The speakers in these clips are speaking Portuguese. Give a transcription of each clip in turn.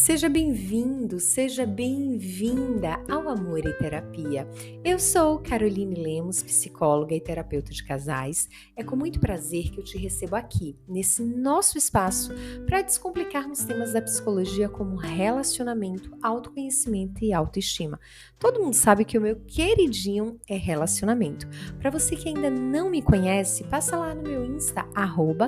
Seja bem-vindo, seja bem-vinda ao Amor e Terapia. Eu sou Caroline Lemos, psicóloga e terapeuta de casais. É com muito prazer que eu te recebo aqui, nesse nosso espaço, para descomplicarmos temas da psicologia como relacionamento, autoconhecimento e autoestima. Todo mundo sabe que o meu queridinho é relacionamento. Para você que ainda não me conhece, passa lá no meu Insta,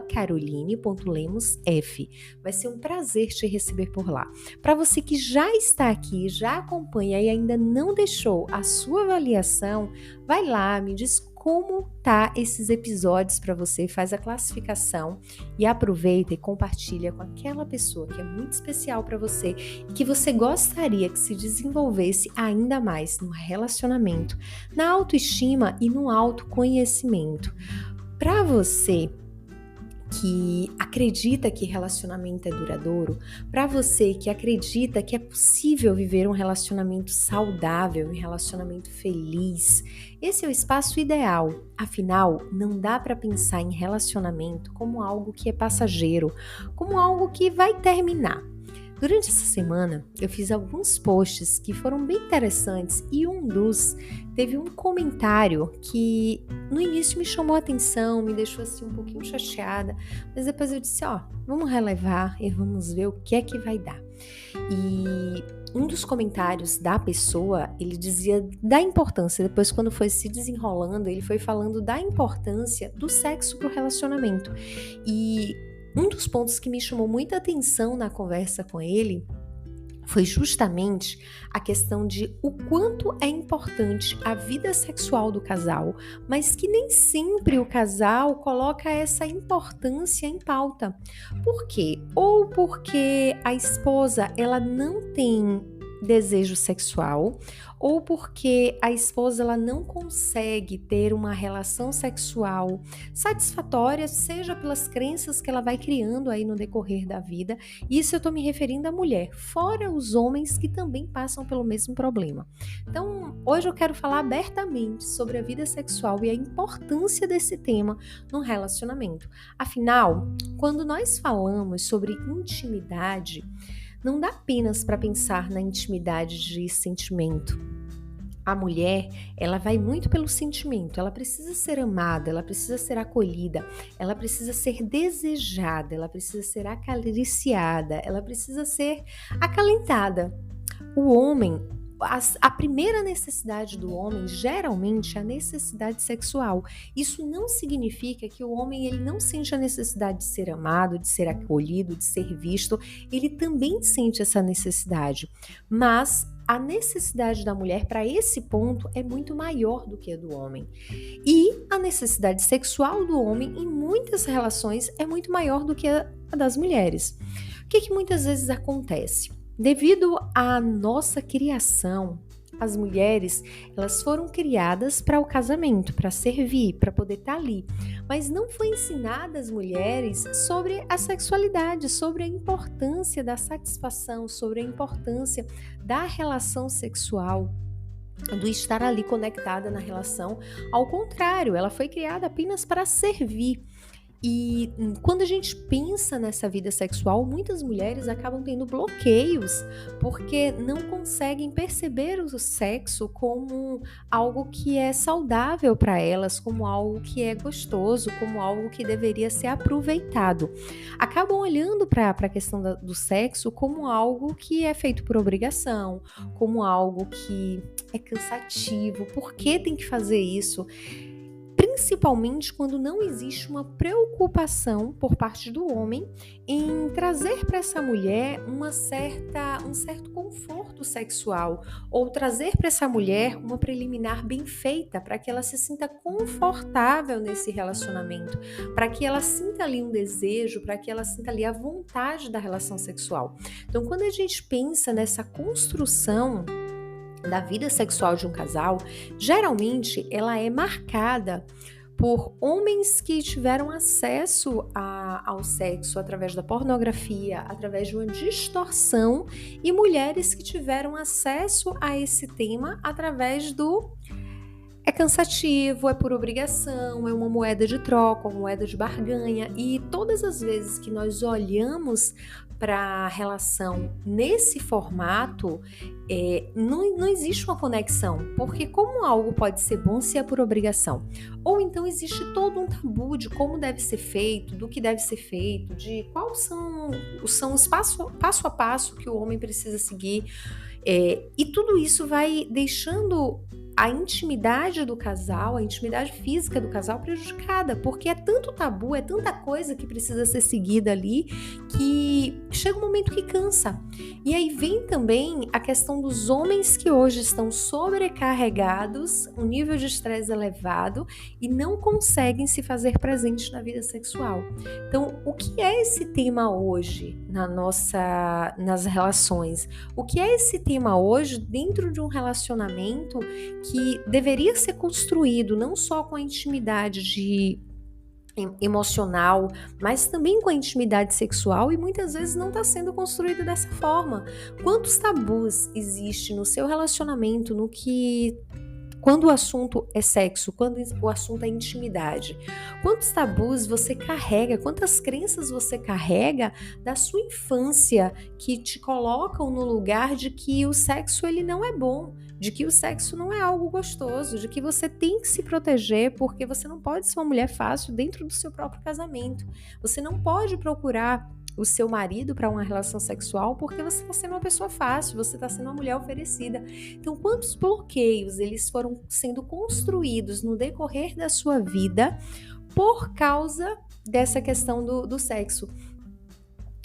@caroline.lemosf. Vai ser um prazer te receber por lá. Para você que já está aqui, já acompanha e ainda não deixou a sua avaliação, vai lá, me diz como tá esses episódios para você, faz a classificação e aproveita e compartilha com aquela pessoa que é muito especial para você e que você gostaria que se desenvolvesse ainda mais no relacionamento, na autoestima e no autoconhecimento. Para você que acredita que relacionamento é duradouro, para você que acredita que é possível viver um relacionamento saudável, um relacionamento feliz, esse é o espaço ideal. Afinal, não dá para pensar em relacionamento como algo que é passageiro, como algo que vai terminar. Durante essa semana, eu fiz alguns posts que foram bem interessantes e um dos teve um comentário que no início me chamou a atenção, me deixou assim um pouquinho chateada, mas depois eu disse, vamos relevar e vamos ver o que é que vai dar. E um dos comentários da pessoa, ele dizia da importância, depois quando foi se desenrolando, ele foi falando da importância do sexo para o relacionamento. E um dos pontos que me chamou muita atenção na conversa com ele foi justamente a questão de o quanto é importante a vida sexual do casal, mas que nem sempre o casal coloca essa importância em pauta. Por quê? Ou porque a esposa ela não tem desejo sexual, ou porque a esposa ela não consegue ter uma relação sexual satisfatória, seja pelas crenças que ela vai criando aí no decorrer da vida. Isso eu estou me referindo à mulher, fora os homens que também passam pelo mesmo problema. Então, hoje eu quero falar abertamente sobre a vida sexual e a importância desse tema no relacionamento. Afinal, quando nós falamos sobre intimidade, não dá apenas para pensar na intimidade de sentimento. A mulher, ela vai muito pelo sentimento, ela precisa ser amada, ela precisa ser acolhida, ela precisa ser desejada, ela precisa ser acariciada, ela precisa ser acalentada. O homem, a primeira necessidade do homem, geralmente, é a necessidade sexual. Isso não significa que o homem ele não sente a necessidade de ser amado, de ser acolhido, de ser visto. Ele também sente essa necessidade. Mas a necessidade da mulher para esse ponto é muito maior do que a do homem. E a necessidade sexual do homem em muitas relações é muito maior do que a das mulheres. O que muitas vezes acontece? Devido à nossa criação, as mulheres elas foram criadas para o casamento, para servir, para poder estar ali. Mas não foi ensinada às mulheres sobre a sexualidade, sobre a importância da satisfação, sobre a importância da relação sexual, do estar ali conectada na relação. Ao contrário, ela foi criada apenas para servir. E quando a gente pensa nessa vida sexual, muitas mulheres acabam tendo bloqueios porque não conseguem perceber o sexo como algo que é saudável para elas, como algo que é gostoso, como algo que deveria ser aproveitado. Acabam olhando para a questão do sexo como algo que é feito por obrigação, como algo que é cansativo. Por que tem que fazer isso? Principalmente quando não existe uma preocupação por parte do homem em trazer para essa mulher um certo conforto sexual, ou trazer para essa mulher uma preliminar bem feita para que ela se sinta confortável nesse relacionamento, para que ela sinta ali um desejo, para que ela sinta ali a vontade da relação sexual. Então, quando a gente pensa nessa construção da vida sexual de um casal, geralmente ela é marcada por homens que tiveram acesso ao sexo através da pornografia, através de uma distorção, e mulheres que tiveram acesso a esse tema através do é cansativo, é por obrigação, é uma moeda de troca, uma moeda de barganha. E todas as vezes que nós olhamos para a relação nesse formato, não existe uma conexão, porque como algo pode ser bom se é por obrigação? Ou então existe todo um tabu de como deve ser feito, do que deve ser feito, de quais são os passo a passo que o homem precisa seguir. E tudo isso vai deixando a intimidade do casal, a intimidade física do casal prejudicada, porque é tanto tabu, é tanta coisa que precisa ser seguida ali, que chega um momento que cansa. E aí vem também a questão dos homens que hoje estão sobrecarregados, um nível de estresse elevado e não conseguem se fazer presentes na vida sexual. Então, o que é esse tema hoje nas relações? O que é esse tema hoje dentro de um relacionamento que deveria ser construído não só com a intimidade emocional, mas também com a intimidade sexual, e muitas vezes não está sendo construído dessa forma. Quantos tabus existem no seu relacionamento quando o assunto é sexo, quando o assunto é intimidade? Quantos tabus você carrega, quantas crenças você carrega da sua infância que te colocam no lugar de que o sexo ele não é bom, de que o sexo não é algo gostoso, de que você tem que se proteger porque você não pode ser uma mulher fácil dentro do seu próprio casamento. Você não pode procurar o seu marido para uma relação sexual porque você está sendo uma pessoa fácil, você está sendo uma mulher oferecida. Então, quantos bloqueios eles foram sendo construídos no decorrer da sua vida por causa dessa questão do sexo?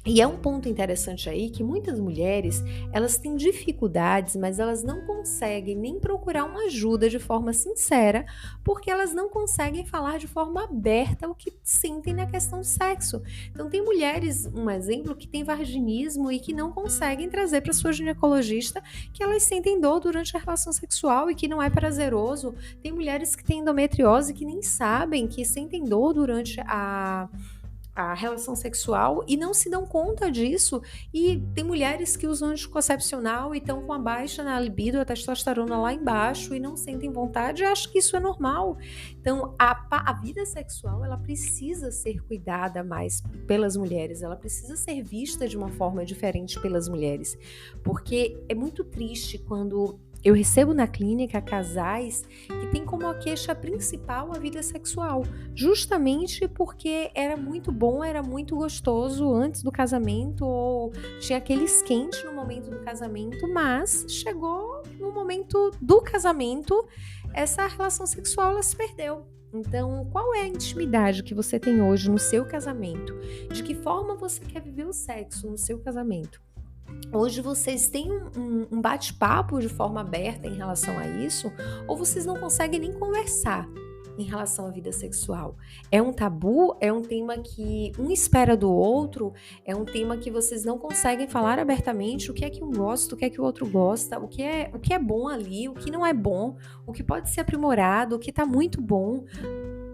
E é um ponto interessante aí que muitas mulheres, elas têm dificuldades, mas elas não conseguem nem procurar uma ajuda de forma sincera, porque elas não conseguem falar de forma aberta o que sentem na questão do sexo. Então tem mulheres, um exemplo, que tem vaginismo e que não conseguem trazer para sua ginecologista que elas sentem dor durante a relação sexual e que não é prazeroso. Tem mulheres que têm endometriose que nem sabem que sentem dor durante a relação sexual e não se dão conta disso, e tem mulheres que usam anticoncepcional e estão com a baixa na libido, a testosterona lá embaixo e não sentem vontade e acham que isso é normal. Então a vida sexual ela precisa ser cuidada mais pelas mulheres, ela precisa ser vista de uma forma diferente pelas mulheres, porque é muito triste quando eu recebo na clínica casais que têm como a queixa principal a vida sexual, justamente porque era muito bom, era muito gostoso antes do casamento, ou tinha aquele esquente no momento do casamento, mas chegou no momento do casamento, essa relação sexual ela se perdeu. Então, qual é a intimidade que você tem hoje no seu casamento? De que forma você quer viver o sexo no seu casamento? Hoje vocês têm um bate-papo de forma aberta em relação a isso, ou vocês não conseguem nem conversar em relação à vida sexual? É um tabu? É um tema que um espera do outro? É um tema que vocês não conseguem falar abertamente o que é que um gosta, o que é que o outro gosta, o que é bom ali, o que não é bom, o que pode ser aprimorado, o que está muito bom?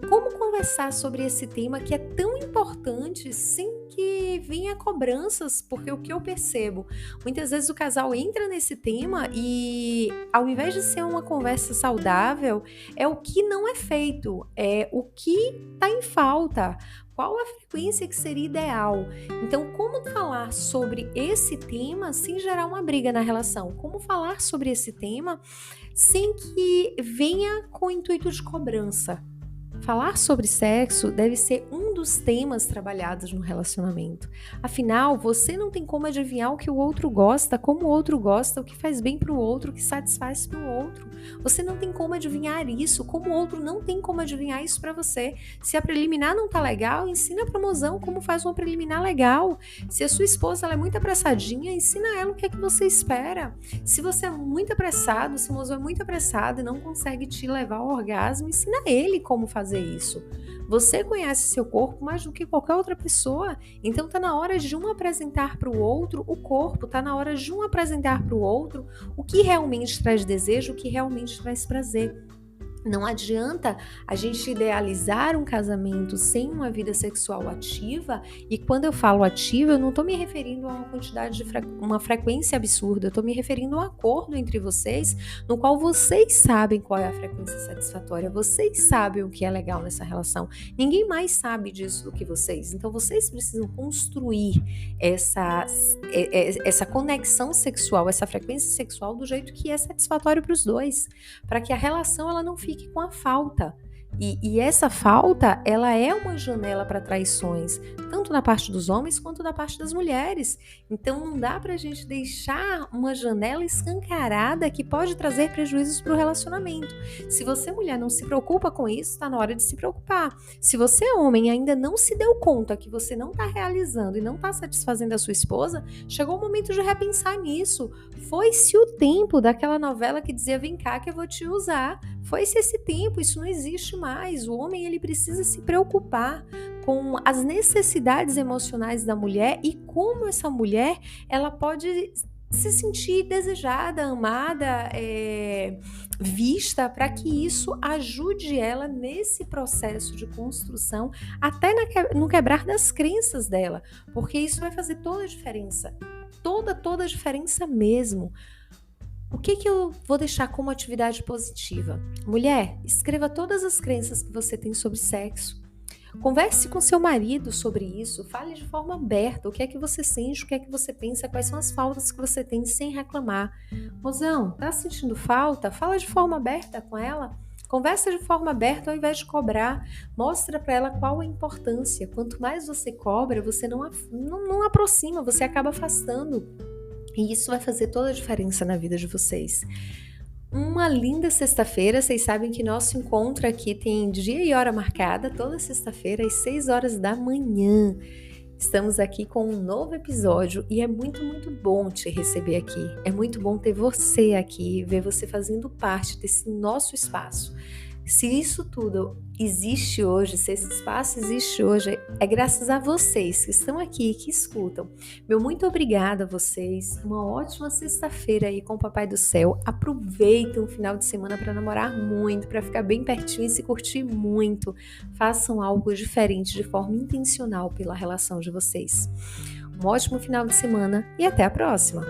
Como conversar sobre esse tema que é tão importante sem que venha cobranças? Porque o que eu percebo, muitas vezes o casal entra nesse tema e ao invés de ser uma conversa saudável, é o que não é feito, é o que está em falta. Qual a frequência que seria ideal? Então, como falar sobre esse tema sem gerar uma briga na relação? Como falar sobre esse tema sem que venha com o intuito de cobrança? Falar sobre sexo deve ser um dos temas trabalhados no relacionamento. Afinal, você não tem como adivinhar o que o outro gosta, como o outro gosta, o que faz bem para o outro, o que satisfaz para o outro. Você não tem como adivinhar isso, como o outro não tem como adivinhar isso para você. Se a preliminar não tá legal, ensina para o mozão como faz uma preliminar legal. Se a sua esposa ela é muito apressadinha, ensina ela o que é que você espera. Se você é muito apressado, se o mozão é muito apressado e não consegue te levar ao orgasmo, ensina ele como fazer isso. Você conhece seu corpo mais do que qualquer outra pessoa, então tá na hora de um apresentar para o outro o corpo, tá na hora de um apresentar para o outro o que realmente traz desejo, o que realmente traz prazer. Não adianta a gente idealizar um casamento sem uma vida sexual ativa, e quando eu falo ativa, eu não estou me referindo a uma quantidade de uma frequência absurda, eu estou me referindo a um acordo entre vocês, no qual vocês sabem qual é a frequência satisfatória, vocês sabem o que é legal nessa relação, ninguém mais sabe disso do que vocês, então vocês precisam construir essa conexão sexual, essa frequência sexual do jeito que é satisfatório para os dois, para que a relação ela não fique com a falta. E essa falta, ela é uma janela para traições, tanto da parte dos homens quanto da parte das mulheres. Então não dá para a gente deixar uma janela escancarada que pode trazer prejuízos para o relacionamento. Se você, mulher, não se preocupa com isso, está na hora de se preocupar. Se você, homem, ainda não se deu conta que você não está realizando e não está satisfazendo a sua esposa, chegou o momento de repensar nisso. Foi-se o tempo daquela novela que dizia: vem cá que eu vou te usar. Foi-se esse tempo, isso não existe mais. O homem, ele precisa se preocupar com as necessidades emocionais da mulher e como essa mulher ela pode se sentir desejada, amada, vista, para que isso ajude ela nesse processo de construção, até no quebrar das crenças dela, porque isso vai fazer toda a diferença, toda a diferença mesmo. O que eu vou deixar como atividade positiva? Mulher, escreva todas as crenças que você tem sobre sexo. Converse com seu marido sobre isso, fale de forma aberta o que é que você sente, o que é que você pensa, quais são as faltas que você tem sem reclamar. Mozão, tá sentindo falta? Fala de forma aberta com ela. Conversa de forma aberta ao invés de cobrar. Mostra para ela qual a importância. Quanto mais você cobra, você não aproxima, você acaba afastando. E isso vai fazer toda a diferença na vida de vocês. Uma linda sexta-feira. Vocês sabem que nosso encontro aqui tem dia e hora marcada, toda sexta-feira às 6 horas da manhã. Estamos aqui com um novo episódio e é muito, muito bom te receber aqui. É muito bom ter você aqui, ver você fazendo parte desse nosso espaço. Se isso tudo existe hoje, se esse espaço existe hoje, é graças a vocês que estão aqui, que escutam. Meu muito obrigada a vocês. Uma ótima sexta-feira aí com o Papai do Céu. Aproveitem o final de semana para namorar muito, para ficar bem pertinho e se curtir muito. Façam algo diferente de forma intencional pela relação de vocês. Um ótimo final de semana e até a próxima!